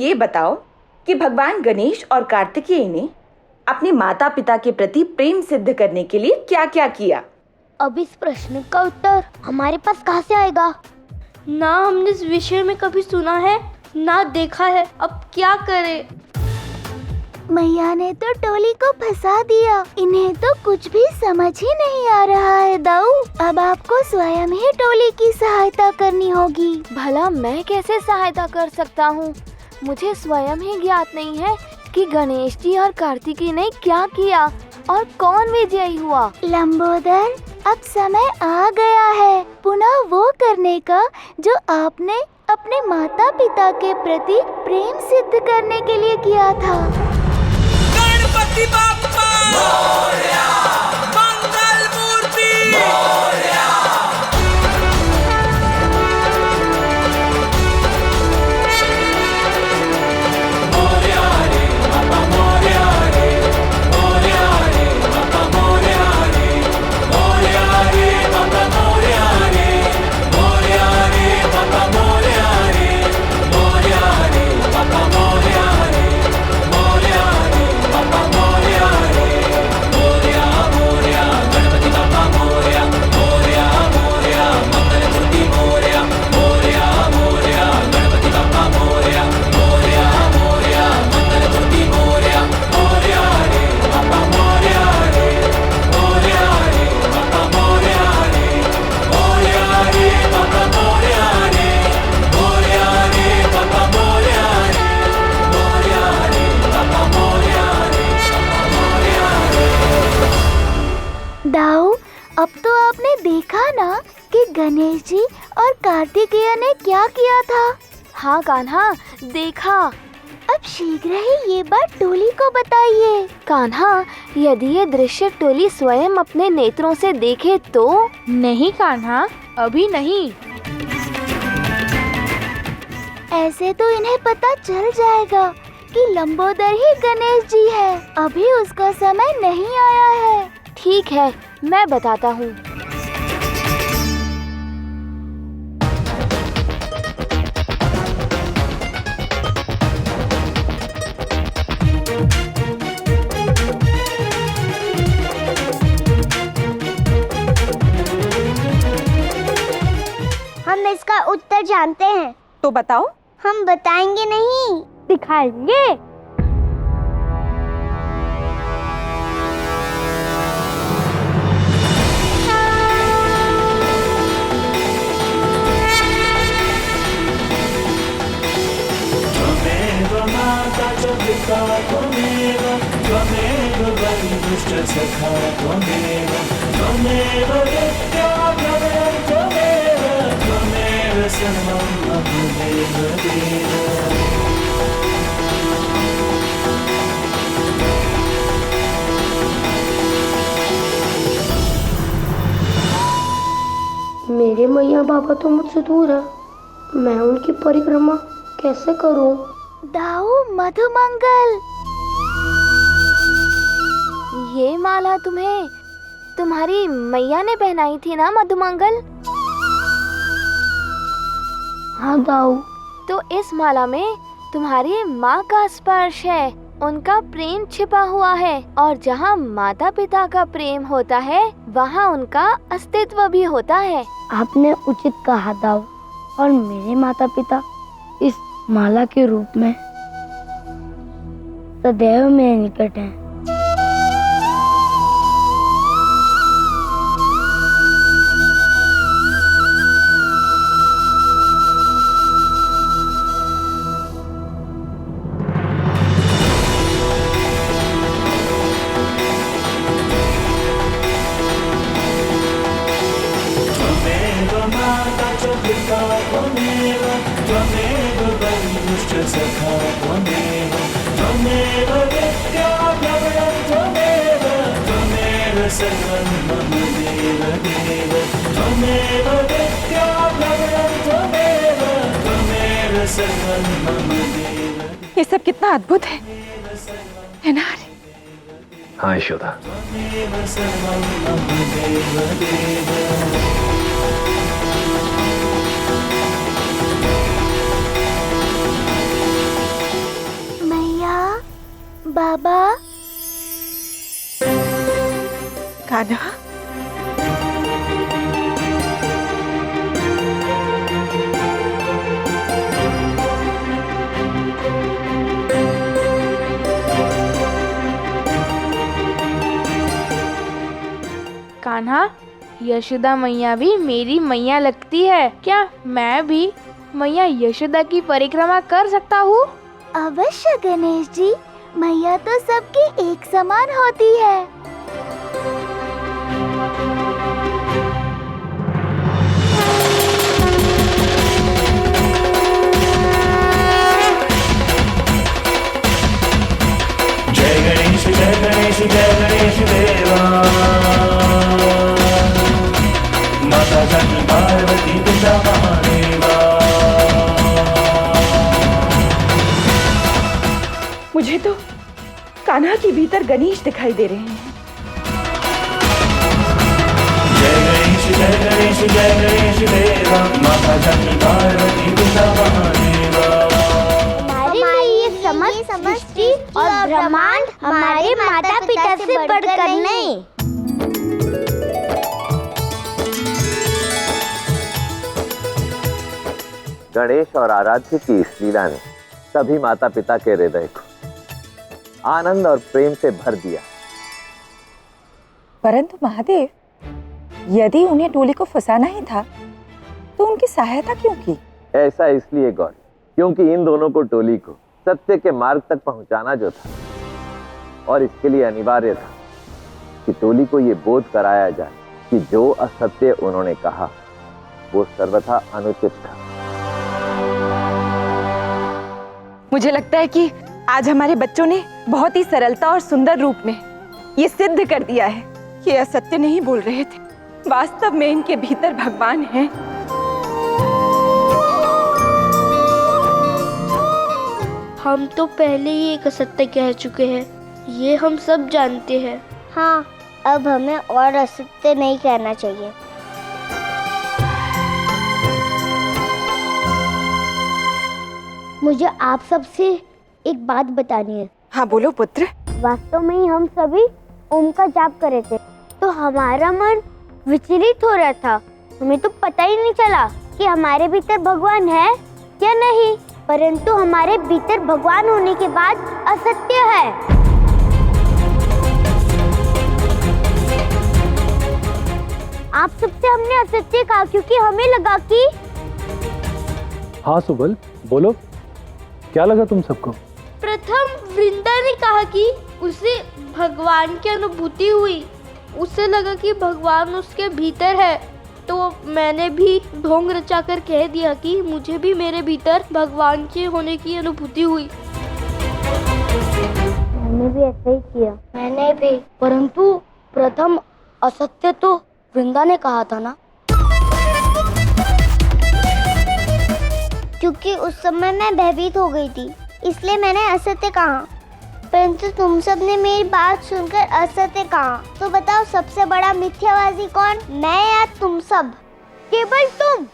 ये बताओ कि भगवान गणेश और कार्तिकेय ने अपने माता पिता के प्रति प्रेम सिद्ध करने के लिए क्या क्या किया? अब इस प्रश्न का उत्तर हमारे पास कहाँ से आएगा? ना हमने इस विषय में कभी सुना है, ना देखा है। अब क्या करें? मैया ने तो टोली को फंसा दिया। इन्हें तो कुछ भी समझ ही नहीं आ रहा है दाऊ। अब आपको स्वयं ही टोली की सहायता करनी होगी। भला मैं कैसे सहायता कर सकता हूँ? मुझे स्वयं ही ज्ञात नहीं है कि गणेश जी और कार्तिकेय ने क्या किया और कौन विजयी हुआ। लंबोदर, अब समय आ गया है पुनः वो करने का जो आपने अपने माता पिता के प्रति प्रेम सिद्ध करने के लिए किया था। गणपति बाप्पा मोरया, मंगल मूर्ति मोरया। मोरया रे बाप्पा मोरया रे, मोरया रे बाप्पा मोरया रे, मोरया रे बाप्पा मोरया रे, मोरया रे बाप्पा मोरया रे, मोरया रे बाप्पा मोरया रे, मोरया रे बाप्पा मोरया रे, मोरया मोरया गणपति बाप्पा मोरया, मोरया मोरया मंगल मूर्ति मोरया, मोरया मोरया गणपति बाप्पा मोरया, मोरया मोरया मंगल मूर्ति मोरया, मोरया रे बाप्पा मोरया रे, मोरया रे बाप्पा मोरया रे, मोरया रे बाप्पा मोरया रे, मोरया रे बाप्पा मोरया रे, मोरया रे बाप्पा मोरया रे, मोरया रे। दाऊ, अब तो आपने देखा ना कि गणेश जी और कार्तिकेय ने क्या किया था। हाँ कान्हा, देखा। अब शीघ्र ही ये बात टोली को बताइए। कान्हा, यदि ये दृश्य टोली स्वयं अपने नेत्रों से देखे तो? नहीं कान्हा, अभी नहीं। ऐसे तो इन्हें पता चल जाएगा कि लंबोदर ही गणेश जी है। अभी उसका समय नहीं आया है। ठीक है, मैं बताता हूँ। हम इसका उत्तर जानते हैं। तो बताओ। हम बताएंगे नहीं, दिखाएंगे। त्वमेव माता च पिता त्वमेव, त्वमेव बन्धुश्च सखा त्वमेव, त्वमेव विद्या प्रभवं त्वमेव, त्वमेव सर्वं मम देवदेव। मेरे मैया बाबा तो मुझसे दूर है, मैं उनकी परिक्रमा कैसे करूं? दाऊ, मधुमंगल, ये माला तुम्हें तुम्हारी मैया ने पहनाई थी ना मधुमंगल? हाँ दाऊ। तो इस माला में तुम्हारी माँ का स्पर्श है, उनका प्रेम छिपा हुआ है। और जहाँ माता पिता का प्रेम होता है, वहाँ उनका अस्तित्व भी होता है। आपने उचित कहा दाऊ। और मेरे माता पिता इस माला के रूप में सदैव मेरे निकट हैं। त्वमेव माता च पिता त्वमेव, त्वमेव बन्धुश्च सखा त्वमेव, त्वमेव विद्या प्रभवं त्वमेव, त्वमेव सर्वं मम देवदेव। त्वमेव विद्या प्रभवं त्वमेव, त्वमेव सर्वं मम देवदेव। ये सब कितना अद्भुत है नारी। हाँ यशोदा। त्वमेव सर्वं मम देवदेव। बाबा। कान्हा, कान्हा, यशोदा मैया भी मेरी मैया लगती है क्या? मैं भी मैया यशोदा की परिक्रमा कर सकता हूँ? अवश्य गणेश जी, मैया तो सबकी एक समान होती है। जय गणेश जय गणेश जय गणेश देवा, माता शक्ति पार्वती पिता महादेवा। मुझे तो कान्हा के भीतर गणेश दिखाई दे रहे हैं। जय गणेश जय गणेश जय गणेश देवा, माता शक्ति पार्वती पिता महादेवा। हमारी ये समष्टि और ब्रह्मांड हमारे माता पिता से बढ़कर नहीं। गणेश और आराध्य की इस लीला ने सभी माता पिता के हृदय को आनंद और प्रेम से भर दिया। परंतु महादेव, यदि उन्हें डोली को फंसाना ही था तो उनकी सहायता क्यों की? ऐसा इसलिए गौरी, क्योंकि इन दोनों को टोली को सत्य के मार्ग तक पहुंचाना जो था, और इसके लिए अनिवार्य था कि टोली को ये बोध कराया जाए कि जो असत्य उन्होंने कहा वो सर्वथा अनुचित था। मुझे लगता है कि आज हमारे बच्चों ने बहुत ही सरलता और सुंदर रूप में ये सिद्ध कर दिया है कि असत्य नहीं बोल रहे थे, वास्तव में इनके भीतर भगवान हैं। हम तो पहले ही एक असत्य कह चुके हैं, ये हम सब जानते हैं। हाँ, अब हमें और असत्य नहीं कहना चाहिए। मुझे आप सबसे एक बात बतानी है। हाँ बोलो पुत्र। वास्तव में ही हम सभी ओम का जाप कर रहे थे, तो हमारा मन विचलित हो रहा था। हमें तो पता ही नहीं चला कि हमारे भीतर भगवान है या नहीं, परंतु हमारे भीतर भगवान होने के बाद असत्य है। आप सबसे हमने असत्य कहा क्योंकि हमें लगा कि। हाँ सुबल, बोलो, क्या लगा तुम सबको? प्रथम वृंदा ने कहा कि उसे भगवान की अनुभूति हुई, उसे लगा कि भगवान उसके भीतर है, तो मैंने भी ढोंग रचाकर कह दिया कि मुझे भी मेरे भीतर भगवान के होने की अनुभूति हुई। मैंने भी ऐसा ही किया। मैंने भी, परंतु प्रथम असत्य तो वृंदा ने कहा था ना। क्योंकि उस समय मैं भयभीत हो गई थी, इसलिए मैंने असत्य कहा, परंतु तुम सब ने मेरी बात सुनकर असत्य कहा। तो बताओ, सबसे बड़ा मिथ्यावादी कौन, मैं या तुम सब? केवल तुम।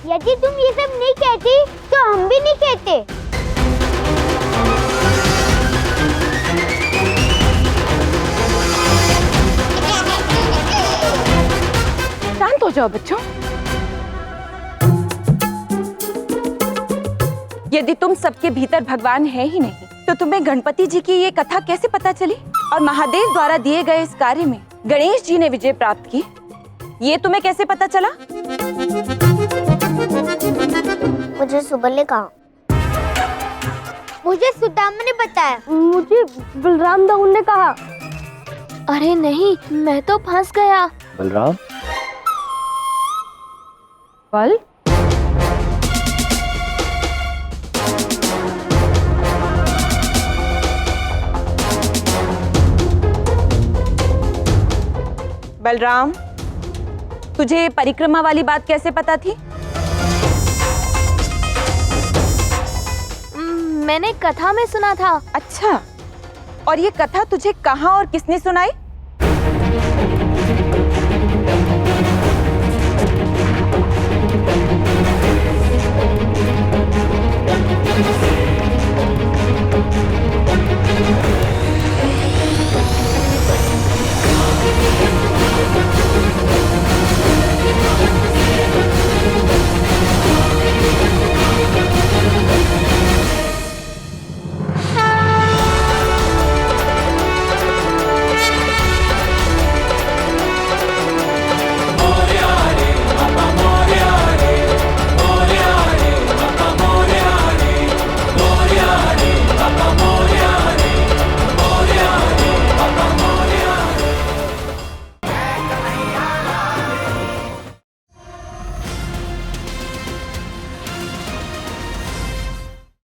यदि तुम ये सब नहीं कहती तो हम भी नहीं कहते। शांत हो जाओ बच्चों। यदि तुम सबके भीतर भगवान है ही नहीं, तो तुम्हें गणपति जी की ये कथा कैसे पता चली? और महादेव द्वारा दिए गए इस कार्य में गणेश जी ने विजय प्राप्त की, ये तुम्हें कैसे पता चला? मुझे सुबल ने कहा। मुझे सुदामा ने बताया। मुझे बलराम दाऊ ने कहा। अरे नहीं, मैं तो फंस गया। बलराम? बल? बलराम, तुझे परिक्रमा वाली बात कैसे पता थी? मैंने कथा में सुना था। अच्छा, और ये कथा तुझे कहाँ और किसने सुनाई?